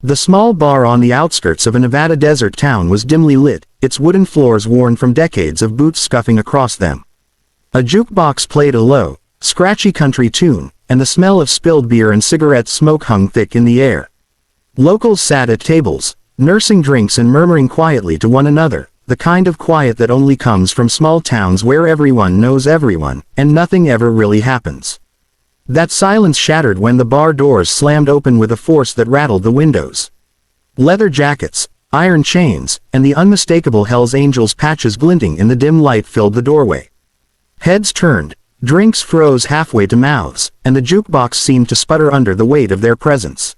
The small bar on the outskirts of a Nevada desert town was dimly lit, its wooden floors worn from decades of boots scuffing across them. A jukebox played a low, scratchy country tune, and the smell of spilled beer and cigarette smoke hung thick in the air. Locals sat at tables, nursing drinks and murmuring quietly to one another, the kind of quiet that only comes from small towns where everyone knows everyone, and nothing ever really happens. That silence shattered when the bar doors slammed open with a force that rattled the windows. Leather jackets, iron chains, and the unmistakable Hell's Angels patches glinting in the dim light filled the doorway. Heads turned, drinks froze halfway to mouths, and the jukebox seemed to sputter under the weight of their presence.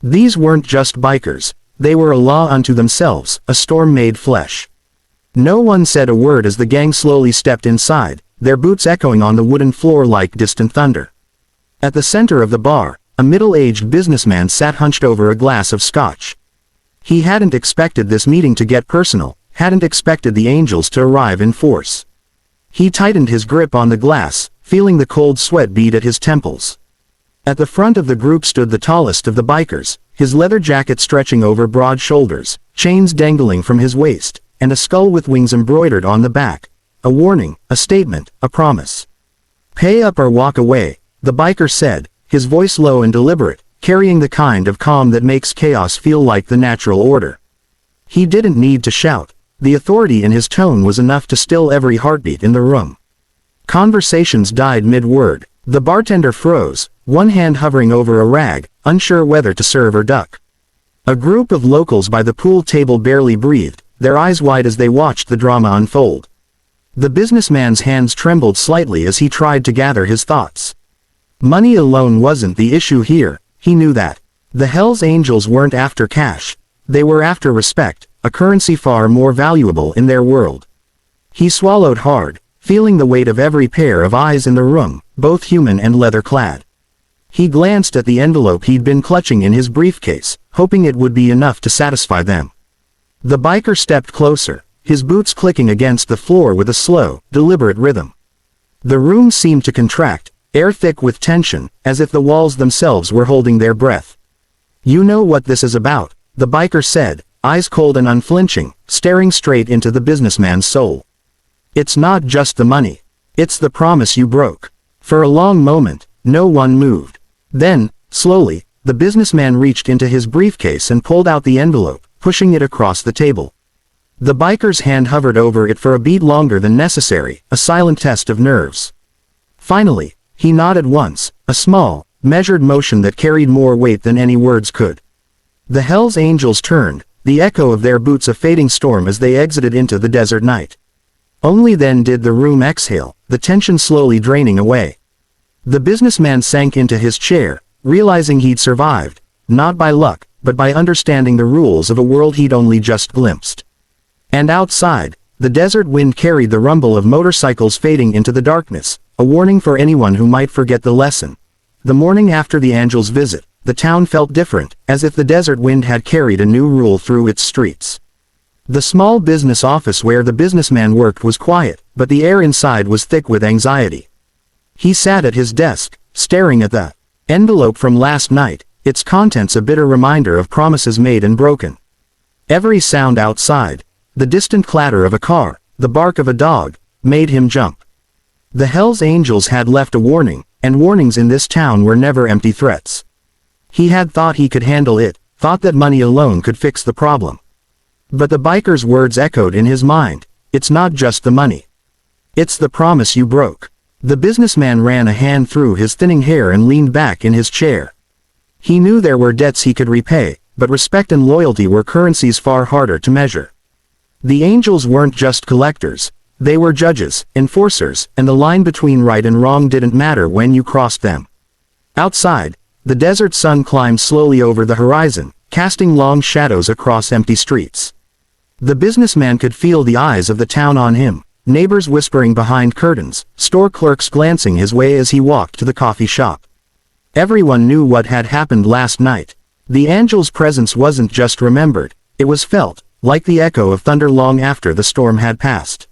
These weren't just bikers, they were a law unto themselves, a storm made flesh. No one said a word as the gang slowly stepped inside, their boots echoing on the wooden floor like distant thunder. At the center of the bar, a middle-aged businessman sat hunched over a glass of scotch. He hadn't expected this meeting to get personal, hadn't expected the Angels to arrive in force. He tightened his grip on the glass, feeling the cold sweat bead at his temples. At the front of the group stood the tallest of the bikers, his leather jacket stretching over broad shoulders, chains dangling from his waist, and a skull with wings embroidered on the back. A warning, a statement, a promise. "Pay up or walk away," the biker said, his voice low and deliberate, carrying the kind of calm that makes chaos feel like the natural order. He didn't need to shout. The authority in his tone was enough to still every heartbeat in the room. Conversations died mid-word. The bartender froze, one hand hovering over a rag, unsure whether to serve or duck. A group of locals by the pool table barely breathed, their eyes wide as they watched the drama unfold. The businessman's hands trembled slightly as he tried to gather his thoughts. Money alone wasn't the issue here, he knew that. The Hell's Angels weren't after cash, they were after respect, a currency far more valuable in their world. He swallowed hard, feeling the weight of every pair of eyes in the room, both human and leather-clad. He glanced at the envelope he'd been clutching in his briefcase, hoping it would be enough to satisfy them. The biker stepped closer, his boots clicking against the floor with a slow, deliberate rhythm. The room seemed to contract, air thick with tension, as if the walls themselves were holding their breath. "You know what this is about," the biker said, eyes cold and unflinching, staring straight into the businessman's soul. "It's not just the money. It's the promise you broke." For a long moment, no one moved. Then, slowly, the businessman reached into his briefcase and pulled out the envelope, pushing it across the table. The biker's hand hovered over it for a beat longer than necessary, a silent test of nerves. Finally, he nodded once, a small, measured motion that carried more weight than any words could. The Hell's Angels turned, the echo of their boots a fading storm as they exited into the desert night. Only then did the room exhale, the tension slowly draining away. The businessman sank into his chair, realizing he'd survived, not by luck, but by understanding the rules of a world he'd only just glimpsed. And outside, the desert wind carried the rumble of motorcycles fading into the darkness, a warning for anyone who might forget the lesson. The morning after the Angels' visit, the town felt different, as if the desert wind had carried a new rule through its streets. The small business office where the businessman worked was quiet, but the air inside was thick with anxiety. He sat at his desk, staring at the envelope from last night, its contents a bitter reminder of promises made and broken. Every sound outside, the distant clatter of a car, the bark of a dog, made him jump. The Hell's Angels had left a warning, and warnings in this town were never empty threats. He had thought he could handle it, thought that money alone could fix the problem. But the biker's words echoed in his mind. "It's not just the money. It's the promise you broke." The businessman ran a hand through his thinning hair and leaned back in his chair. He knew there were debts he could repay, but respect and loyalty were currencies far harder to measure. The Angels weren't just collectors, they were judges, enforcers, and the line between right and wrong didn't matter when you crossed them. Outside, the desert sun climbed slowly over the horizon, casting long shadows across empty streets. The businessman could feel the eyes of the town on him, neighbors whispering behind curtains, store clerks glancing his way as he walked to the coffee shop. Everyone knew what had happened last night. The Angels' presence wasn't just remembered, it was felt, like the echo of thunder long after the storm had passed.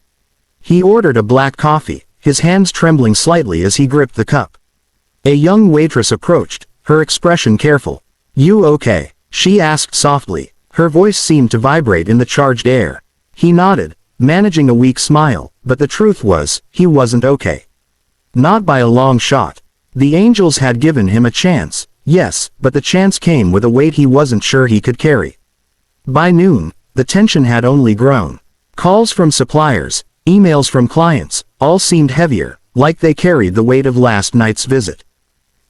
He ordered a black coffee, his hands trembling slightly as he gripped the cup. A young waitress approached, her expression careful. "You okay?" she asked softly. Her voice seemed to vibrate in the charged air. He nodded, managing a weak smile, but the truth was, he wasn't okay. Not by a long shot. The angels had given him a chance, yes, but the chance came with a weight he wasn't sure he could carry. By noon, the tension had only grown. Calls from suppliers, emails from clients, all seemed heavier, like they carried the weight of last night's visit.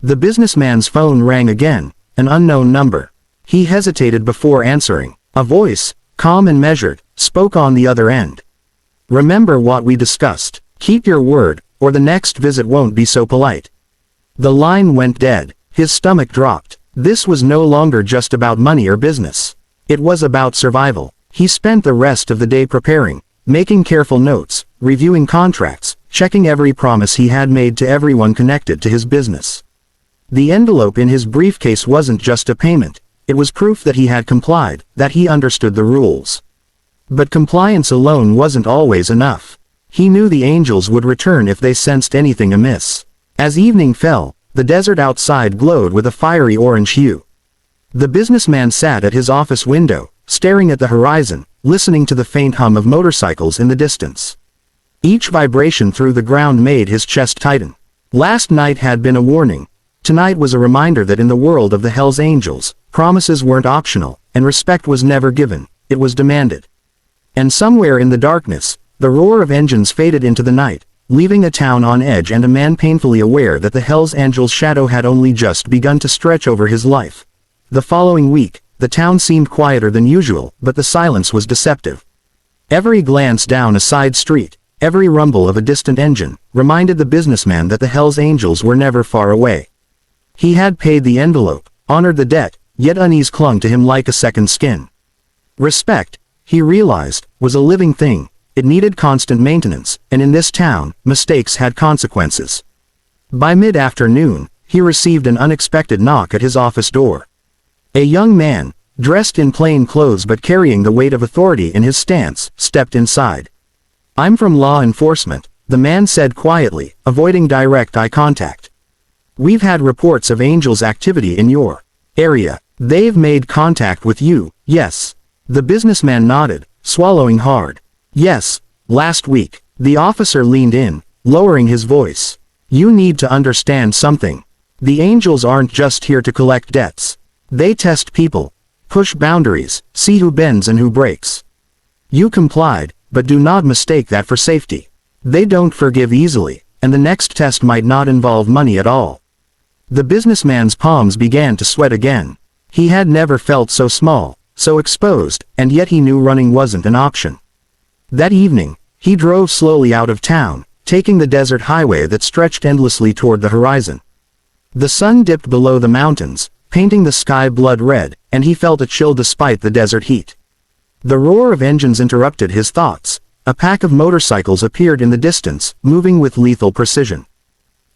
The businessman's phone rang again, an unknown number. He hesitated before answering. A voice, calm and measured, spoke on the other end. Remember what we discussed. Keep your word, or the next visit won't be so polite. The line went dead. His stomach dropped. This was no longer just about money or business. It was about survival. He spent the rest of the day preparing, making careful notes, reviewing contracts, checking every promise he had made to everyone connected to his business. The envelope in his briefcase wasn't just a payment. It was proof that he had complied, that he understood the rules. But compliance alone wasn't always enough. He knew the angels would return if they sensed anything amiss. As evening fell, the desert outside glowed with a fiery orange hue. The businessman sat at his office window, staring at the horizon, listening to the faint hum of motorcycles in the distance. Each vibration through the ground made his chest tighten. Last night had been a warning. Tonight was a reminder that in the world of the Hell's Angels, promises weren't optional, and respect was never given, it was demanded. And somewhere in the darkness, the roar of engines faded into the night, leaving a town on edge and a man painfully aware that the Hell's Angels' shadow had only just begun to stretch over his life. The following week, the town seemed quieter than usual, but the silence was deceptive. Every glance down a side street, every rumble of a distant engine, reminded the businessman that the Hell's Angels were never far away. He had paid the envelope, honored the debt, yet unease clung to him like a second skin. Respect, he realized, was a living thing. It needed constant maintenance, and in this town, mistakes had consequences. By mid-afternoon, he received an unexpected knock at his office door. A young man, dressed in plain clothes but carrying the weight of authority in his stance, stepped inside. "I'm from law enforcement," the man said quietly, avoiding direct eye contact. "We've had reports of angels' activity in your area. They've made contact with you, yes?" The businessman nodded, swallowing hard. "Yes, last week." The officer leaned in, lowering his voice. "You need to understand something. The angels aren't just here to collect debts. They test people, push boundaries, see who bends and who breaks. You complied, but do not mistake that for safety. They don't forgive easily, and the next test might not involve money at all." The businessman's palms began to sweat again. He had never felt so small, so exposed, and yet he knew running wasn't an option. That evening, he drove slowly out of town, taking the desert highway that stretched endlessly toward the horizon. The sun dipped below the mountains, painting the sky blood red, and he felt a chill despite the desert heat. The roar of engines interrupted his thoughts. A pack of motorcycles appeared in the distance, moving with lethal precision.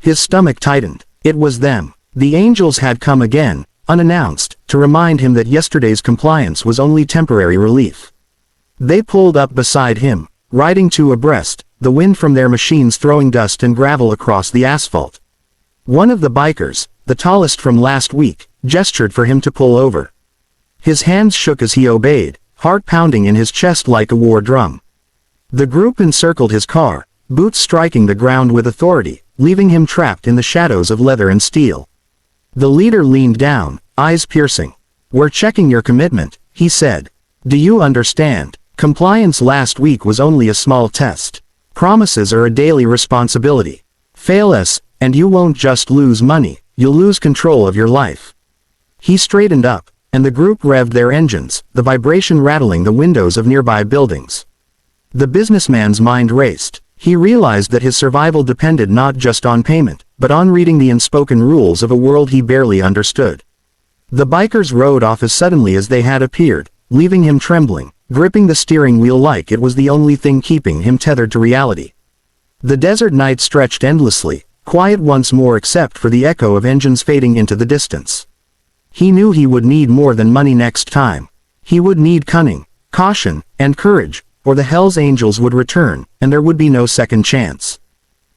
His stomach tightened. It was them. The angels had come again, unannounced, to remind him that yesterday's compliance was only temporary relief. They pulled up beside him, riding two abreast, the wind from their machines throwing dust and gravel across the asphalt. One of the bikers, the tallest from last week, gestured for him to pull over. His hands shook as he obeyed, heart pounding in his chest like a war drum. The group encircled his car, boots striking the ground with authority, leaving him trapped in the shadows of leather and steel. The leader leaned down, eyes piercing. "We're checking your commitment," he said. "Do you understand? Compliance last week was only a small test. Promises are a daily responsibility. Fail us, and you won't just lose money, you'll lose control of your life." He straightened up, and the group revved their engines, the vibration rattling the windows of nearby buildings. The businessman's mind raced. He realized that his survival depended not just on payment, but on reading the unspoken rules of a world he barely understood. The bikers rode off as suddenly as they had appeared, leaving him trembling, gripping the steering wheel like it was the only thing keeping him tethered to reality. The desert night stretched endlessly, quiet once more except for the echo of engines fading into the distance. He knew he would need more than money next time. He would need cunning, caution, and courage, or the Hell's Angels would return, and there would be no second chance.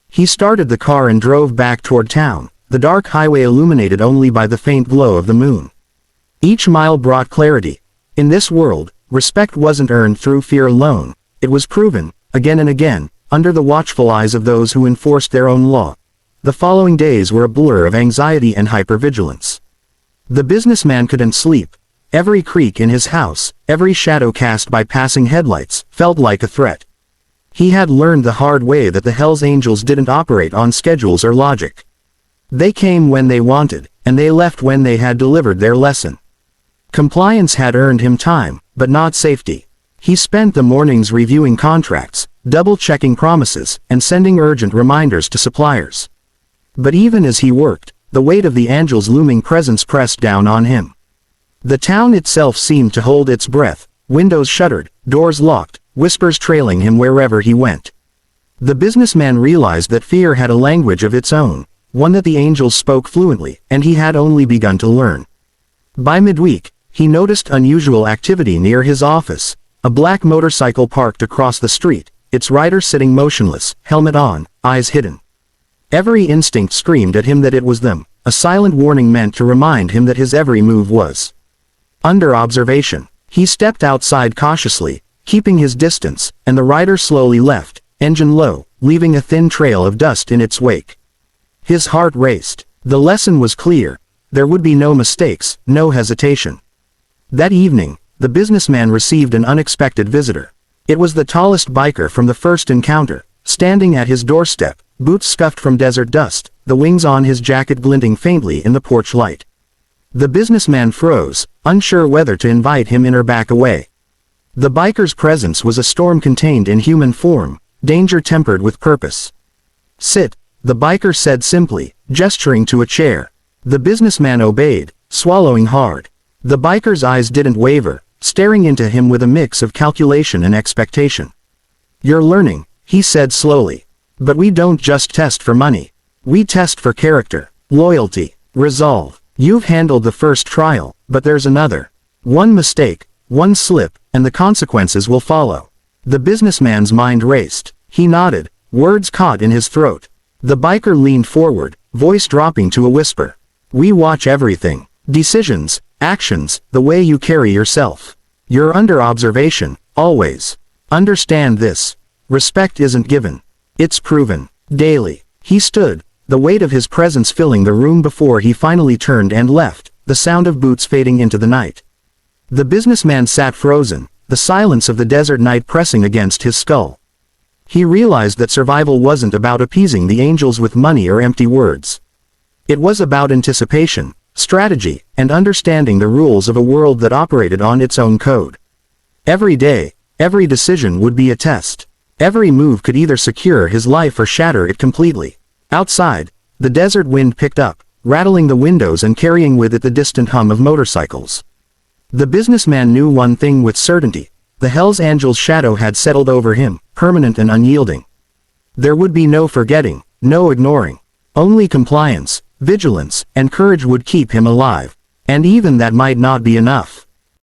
He started the car and drove back toward town, the dark highway illuminated only by the faint glow of the moon. Each mile brought clarity. In this world, respect wasn't earned through fear alone, it was proven, again and again, under the watchful eyes of those who enforced their own law. The following days were a blur of anxiety and hypervigilance. The businessman couldn't sleep. Every creak in his house, every shadow cast by passing headlights, felt like a threat. He had learned the hard way that the Hells Angels didn't operate on schedules or logic. They came when they wanted, and they left when they had delivered their lesson. Compliance had earned him time, but not safety. He spent the mornings reviewing contracts, double-checking promises, and sending urgent reminders to suppliers. But even as he worked, the weight of the Angels' looming presence pressed down on him. The town itself seemed to hold its breath, windows shuttered, doors locked, whispers trailing him wherever he went. The businessman realized that fear had a language of its own, one that the Angels spoke fluently, and he had only begun to learn. By midweek, he noticed unusual activity near his office, a black motorcycle parked across the street, its rider sitting motionless, helmet on, eyes hidden. Every instinct screamed at him that it was them, a silent warning meant to remind him that his every move was under observation. He stepped outside cautiously, keeping his distance, and the rider slowly left, engine low, leaving a thin trail of dust in its wake. His heart raced. The lesson was clear. There would be no mistakes, no hesitation. That evening, the businessman received an unexpected visitor. It was the tallest biker from the first encounter, standing at his doorstep, boots scuffed from desert dust, the wings on his jacket glinting faintly in the porch light. The businessman froze, unsure whether to invite him in or back away. The biker's presence was a storm contained in human form, danger tempered with purpose. "Sit," the biker said simply, gesturing to a chair. The businessman obeyed, swallowing hard. The biker's eyes didn't waver, staring into him with a mix of calculation and expectation. "You're learning," he said slowly. "But we don't just test for money. We test for character, loyalty, resolve. You've handled the first trial, but there's another. One mistake, one slip, and the consequences will follow." The businessman's mind raced. He nodded, words caught in his throat. The biker leaned forward, voice dropping to a whisper. "We watch everything. Decisions, actions, the way you carry yourself. You're under observation, always. Understand this. Respect isn't given. It's proven. Daily." He stood, the weight of his presence filling the room before he finally turned and left, the sound of boots fading into the night. The businessman sat frozen, the silence of the desert night pressing against his skull. He realized that survival wasn't about appeasing the Angels with money or empty words. It was about anticipation, strategy, and understanding the rules of a world that operated on its own code. Every day, every decision would be a test. Every move could either secure his life or shatter it completely. Outside, the desert wind picked up, rattling the windows and carrying with it the distant hum of motorcycles. The businessman knew one thing with certainty: the Hells Angels' shadow had settled over him, permanent and unyielding. There would be no forgetting, no ignoring. Only compliance, vigilance, and courage would keep him alive. And even that might not be enough.